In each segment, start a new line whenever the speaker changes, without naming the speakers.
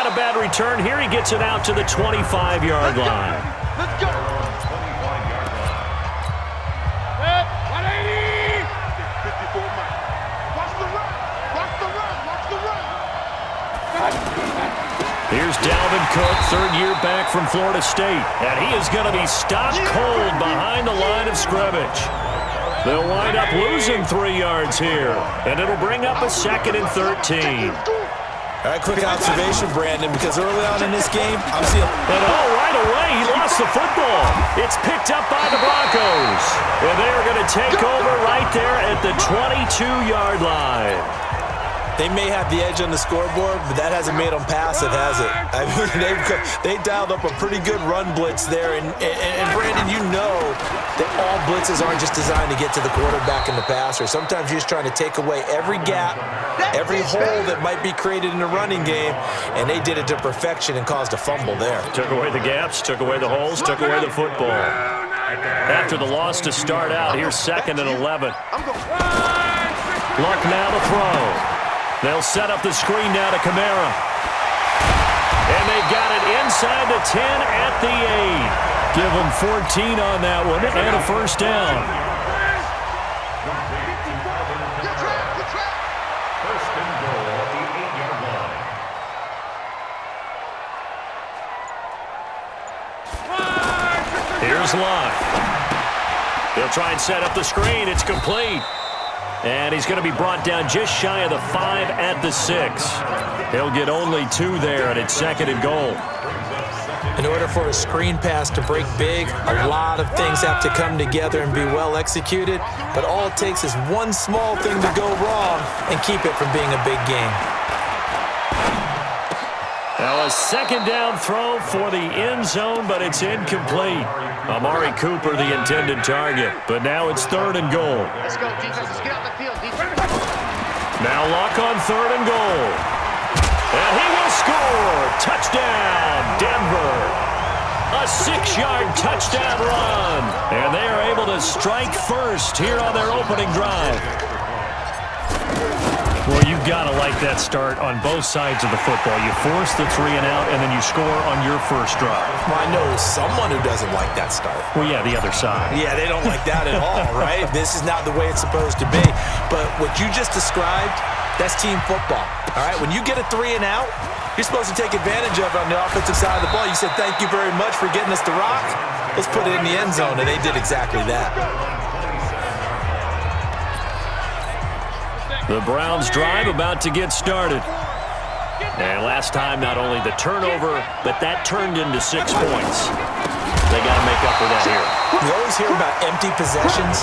not a bad return here. He gets it out to the 25-yard line.
Let's go. 180. 54 miles. Watch the run. Watch the run. Watch the run.
Here's Dalvin Cook, third year back from Florida State. And he is going to be stopped cold behind the line of scrimmage. They'll wind up losing 3 yards here. And it'll bring up a 2nd and 13.
All right, quick observation, Brandon, because early on in this game, I'm seeing...
And right away, he lost the football. It's picked up by the Broncos. And they are going to take over right there at the 22-yard line.
They may have the edge on the scoreboard, but that hasn't made them passive, has it? I mean, they dialed up a pretty good run blitz there. And Brandon, you know that all blitzes aren't just designed to get to the quarterback and the passer. Sometimes you're just trying to take away every gap, every hole that might be created in a running game, and they did it to perfection and caused a fumble there.
Took away the gaps, took away the holes, took away the football. After the loss to start out, here's 2nd and 11. Luck now to throw. They'll set up the screen now to Kamara. And they've got it inside the 10 at the 8. Give them 14 on that one and a first down.
First and goal at the 8-yard line.
Here's Luck. He'll try and set up the screen. It's complete. And he's going to be brought down just shy of the 5 at the 6. He'll get only 2 there, and it's 2nd and goal.
In order for a screen pass to break big, a lot of things have to come together and be well executed. But all it takes is one small thing to go wrong and keep it from being a big game.
Now a 2nd down throw for the end zone, but it's incomplete. Amari Cooper, the intended target. But now it's 3rd and goal.
Let's go, defense. Let's get out the field, defense.
Now Luck on 3rd and goal. And he will score. Touchdown, Denver. A 6-yard touchdown run. And they are able to strike first here on their opening drive. Well, you've got to like that start on both sides of the football. You force the 3 and out, and then you score on your first drive.
Well, I know someone who doesn't like that start.
Well, yeah, the other side.
Yeah, they don't like that at all, right? This is not the way it's supposed to be. But what you just described, that's team football, all right? When you get a 3 and out, you're supposed to take advantage of it on the offensive side of the ball. You said, thank you very much for getting us to rock. Let's put it in the end zone, and they did exactly that.
The Browns drive about to get started. And last time, not only the turnover, but that turned into 6 points. They got to make up for that here.
We always hear about empty possessions,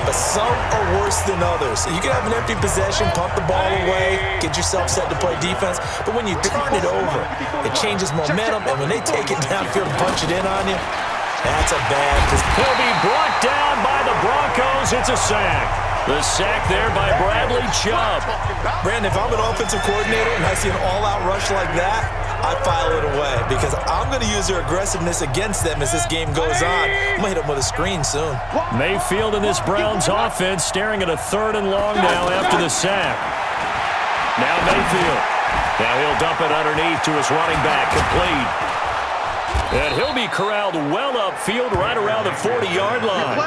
but some are worse than others. You can have an empty possession, pump the ball away, get yourself set to play defense, but when you turn it over, it changes momentum, and when they take it downfield and punch it in on you, that's a bad position.
He'll be brought down by the Broncos. It's a sack. The sack there by Bradley Chubb.
Brandon, if I'm an offensive coordinator and I see an all-out rush like that, I file it away because I'm going to use their aggressiveness against them as this game goes on. I'm going to hit them with a screen soon.
Mayfield in this Browns offense staring at a 3rd and long now after the sack. Now Mayfield. Now he'll dump it underneath to his running back, complete. And he'll be corralled well upfield right around the 40-yard line.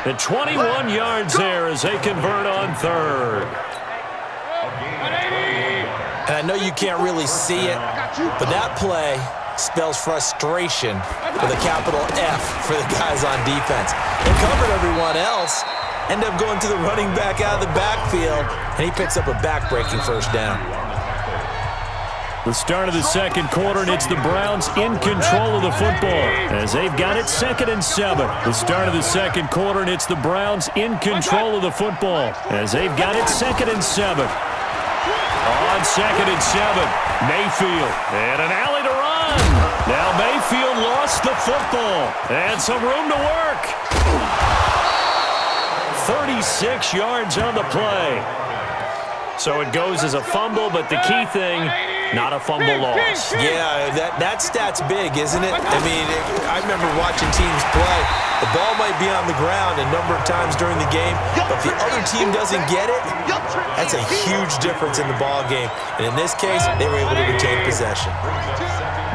And 21 yards there as they convert on 3rd.
And I know you can't really see it, but that play spells frustration with a capital F for the guys on defense. They covered everyone else, end up going to the running back out of the backfield, and he picks up a back-breaking first down.
The start of the 2nd quarter, and it's the Browns in control of the football as they've got it 2nd and 7. The start of the 2nd quarter, and it's the Browns in control of the football as they've got it 2nd and 7. On 2nd and 7, Mayfield, and an alley to run. Now Mayfield lost the football, and some room to work. 36 yards on the play. So it goes as a fumble, but the key thing, Not a fumble loss.
Yeah, that stat's big, isn't it? I mean, I remember watching teams play. The ball might be on the ground a number of times during the game, but if the other team doesn't get it, that's a huge difference in the ball game. And in this case, they were able to retain possession.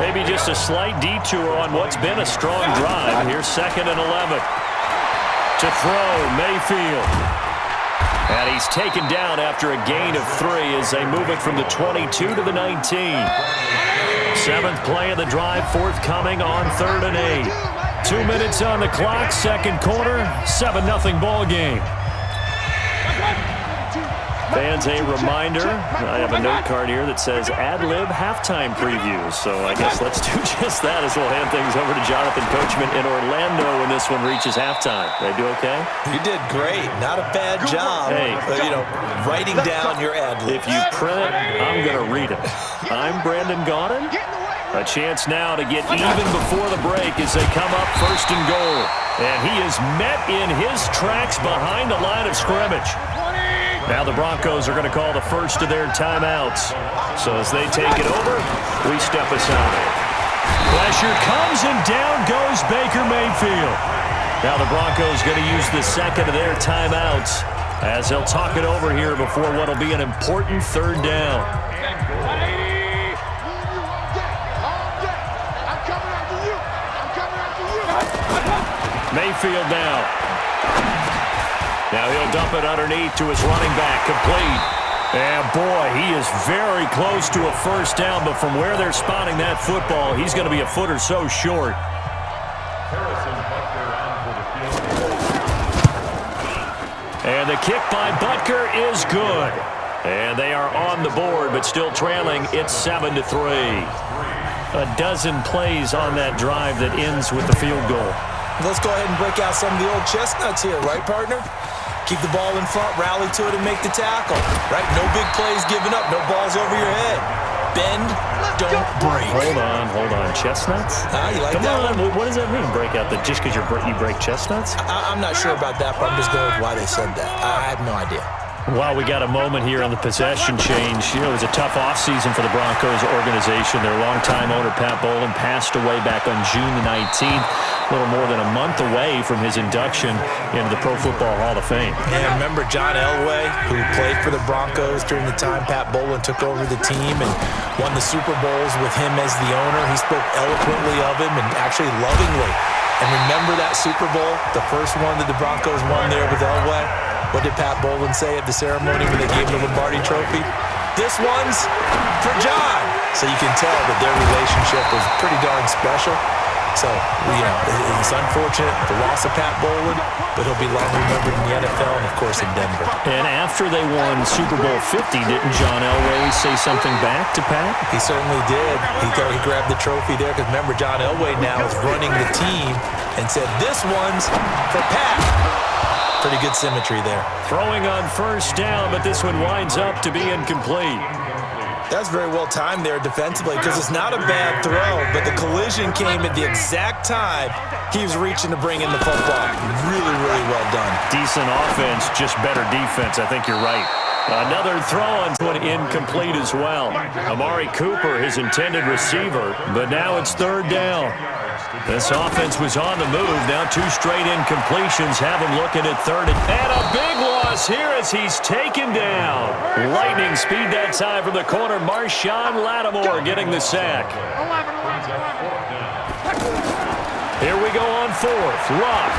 Maybe just a slight detour on what's been a strong drive. Here's 2nd and 11. To throw, Mayfield. And he's taken down after a gain of 3 as they move it from the 22 to the 19. 7th play of the drive forthcoming on 3rd and 8. 2 minutes on the clock, 2nd quarter, 7-0 ball game. Fans, a reminder, I have a note card here that says ad-lib halftime previews. So I guess let's do just that as we'll hand things over to Jonathan Coachman in Orlando when this one reaches halftime. Did I do okay?
You did great. Not a bad job.
Hey.
Writing down your ad-lib.
If you print it, I'm going to read it. I'm Brandon Gaudin. A chance now to get even before the break as they come up 1st and goal. And he is met in his tracks behind the line of scrimmage. Now the Broncos are going to call the first of their timeouts. So as they take it over, we step aside. Pressure comes and down goes Baker Mayfield. Now the Broncos going to use the 2nd of their timeouts as they'll talk it over here before what will be an important 3rd down. Mayfield now. Now he'll dump it underneath to his running back, complete. And boy, he is very close to a 1st down, but from where they're spotting that football, he's going to be a foot or so short. And the kick by Butker is good. And they are on the board, but still trailing. It's 7-3. A dozen plays on that drive that ends with the field goal.
Let's go ahead and break out some of the old chestnuts here, right, partner? Keep the ball in front, rally to it, and make the tackle. Right? No big plays given up, no balls over your head. Bend, don't break.
Hold on. Chestnuts?
You like
Come
that
on,
one?
what does that mean, break out? Just because you break chestnuts?
I'm not sure about that, but I'm just going with why they said that. I have no idea.
Well, we got a moment here on the possession change. It was a tough offseason for the Broncos organization. Their longtime owner, Pat Bowlen, passed away back on June the 19th, a little more than a month away from his induction into the Pro Football Hall of Fame.
And remember John Elway, who played for the Broncos during the time Pat Bowlen took over the team and won the Super Bowls with him as the owner. He spoke eloquently of him and actually lovingly. And remember that Super Bowl, the first one that the Broncos won there with Elway? What did Pat Bowlen say at the ceremony when they gave the Lombardi Trophy? This one's for John. So you can tell that their relationship was pretty darn special. So, it's unfortunate, the loss of Pat Bowlen, but he'll be long remembered in the NFL and, of course, in Denver.
And after they won Super Bowl 50, didn't John Elway say something back to Pat?
He certainly did. He grabbed the trophy there because, remember, John Elway now is running the team and said, this one's for Pat. Pretty good symmetry there.
Throwing on 1st down, but this one winds up to be incomplete.
That's very well timed there defensively because it's not a bad throw, but the collision came at the exact time he was reaching to bring in the football. Really, really well done.
Decent offense, just better defense. I think you're right. Another throw on one incomplete as well. Amari Cooper, his intended receiver, but now it's 3rd down. This offense was on the move. Now 2 straight incompletions have him looking at 3rd. And a big loss here as he's taken down. Lightning speed that time from the corner. Marshawn Lattimore getting the sack. Here we go on 4th. Luck.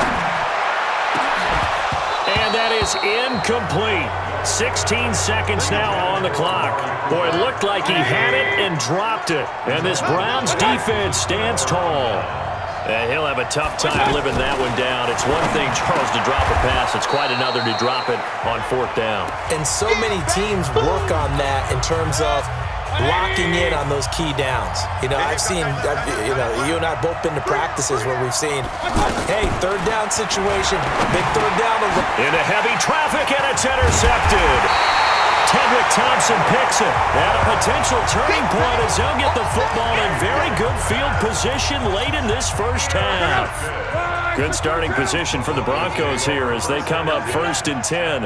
And that is incomplete. 16 seconds now on the clock. Boy, it looked like he had it and dropped it. And this Browns defense stands tall. And he'll have a tough time living that one down. It's one thing, Charles, to drop a pass. It's quite another to drop it on 4th down.
And so many teams work on that in terms of locking in on those key downs. I've seen, you and I have both been to practices where we've seen, hey, 3rd down situation, big 3rd down.
Into heavy traffic, and it's intercepted. Tedrick Thompson picks it. And a potential turning point as they'll get the football in very good field position late in this 1st half. Good starting position for the Broncos here as they come up 1st and 10.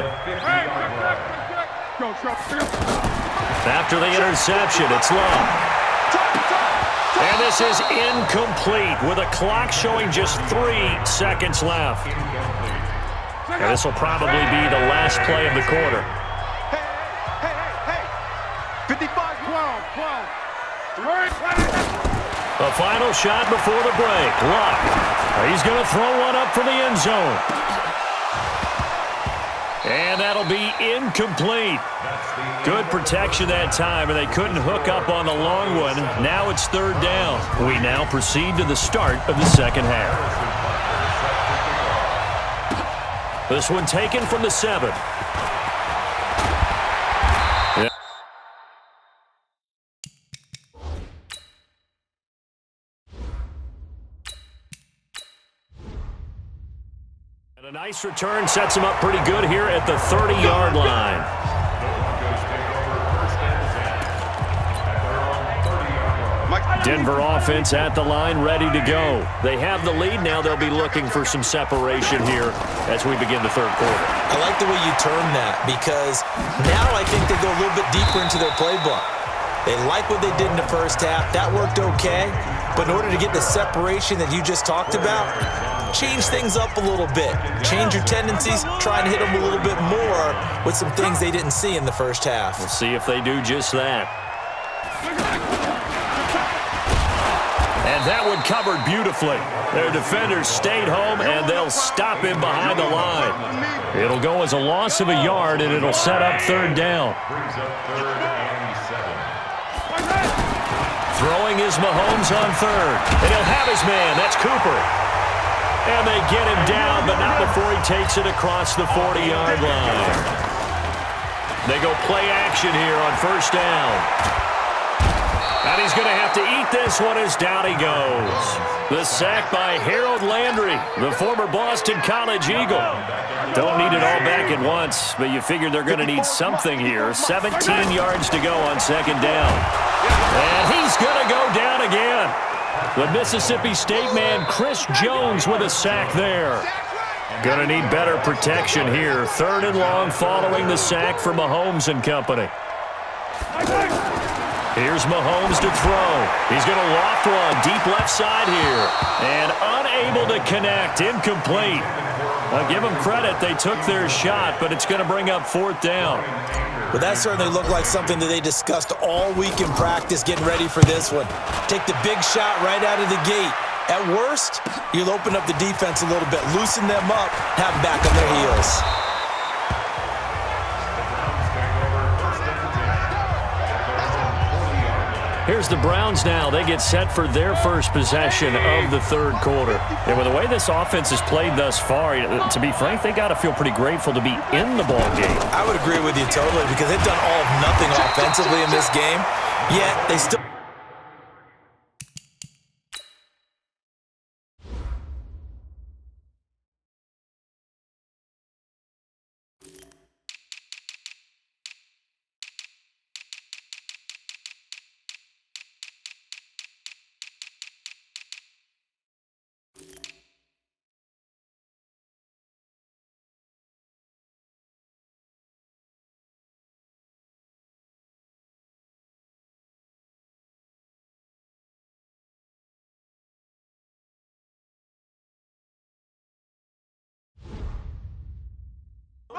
After the interception, it's Love. And this is incomplete with a clock showing just 3 seconds left. And this will probably be the last play of the quarter.
Hey. 55, 12.
The final shot before the break. Luck. He's going to throw one up for the end zone. And that'll be incomplete. Good protection that time, and they couldn't hook up on the long one. Now it's third down. We now proceed to the start of the second half. This one taken from the 7. And a nice return sets him up pretty good here at the 30-yard line. Denver offense at the line, ready to go. They have the lead. Now they'll be looking for some separation here as we begin the third quarter.
I like the way you term that, because now I think they go a little bit deeper into their playbook. They like what they did in the first half. That worked okay. But in order to get the separation that you just talked about, change things up a little bit. Change your tendencies. Try and hit them a little bit more with some things they didn't see in the first half.
We'll see if they do just that. And that one covered beautifully. Their defenders stayed home, and they'll stop him behind the line. It'll go as a loss of a yard, and it'll set up third down. Throwing is Mahomes on third. And he'll have his man. That's Cooper. And they get him down, but not before he takes it across the 40-yard line. They go play action here on first down. And he's going to have to eat this one as down he goes. The sack by Harold Landry, the former Boston College Eagle. Don't need it all back at once, but you figure they're going to need something here. 17 yards to go on second down. And he's going to go down again. The Mississippi State man, Chris Jones, with a sack there. Going to need better protection here. Third and long following the sack for Mahomes and company. Here's Mahomes to throw. He's going to loft one deep left side here. And unable to connect. Incomplete. I'll give them credit. They took their shot, but it's going to bring up fourth down.
Well, that certainly looked like something that they discussed all week in practice, getting ready for this one. Take the big shot right out of the gate. At worst, you'll open up the defense a little bit, loosen them up, have them back on their heels.
Here's the Browns now. They get set for their first possession of the third quarter. And with the way this offense has played thus far, to be frank, they got to feel pretty grateful to be in the ball game.
I would agree with you totally, because they've done all of nothing offensively in this game, yet they still...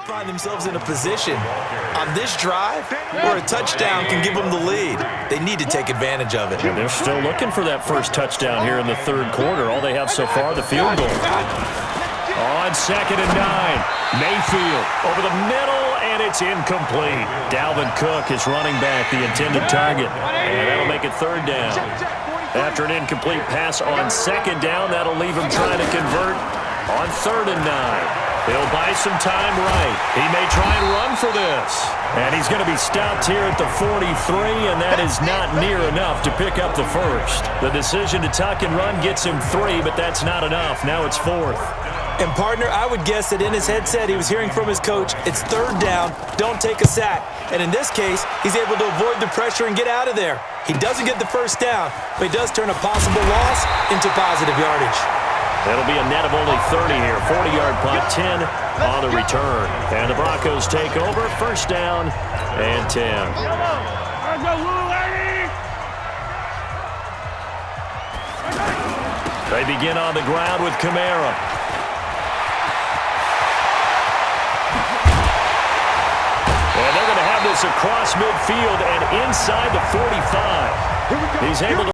find themselves in a position on this drive where a touchdown can give them the lead. They need to take advantage of it.
And they're still looking for that first touchdown here in the third quarter. All they have so far, the field goal. On second and 9, Mayfield over the middle, and it's incomplete. Dalvin Cook is running back, the intended target, and that'll make it third down. After an incomplete pass on second down, that'll leave him trying to convert on third and 9. He'll buy some time right. He may try and run for this. And he's going to be stopped here at the 43, and that is not near enough to pick up the first. The decision to tuck and run gets him 3, but that's not enough. Now it's fourth.
And, partner, I would guess that in his headset he was hearing from his coach, it's third down, don't take a sack. And in this case, he's able to avoid the pressure and get out of there. He doesn't get the first down, but he does turn a possible loss into positive yardage.
That'll be a net of only 30 here. 40-yard punt, 10 on the return. And the Broncos take over. First down and 10. They begin on the ground with Kamara. And they're going to have this across midfield and inside the 45. He's able to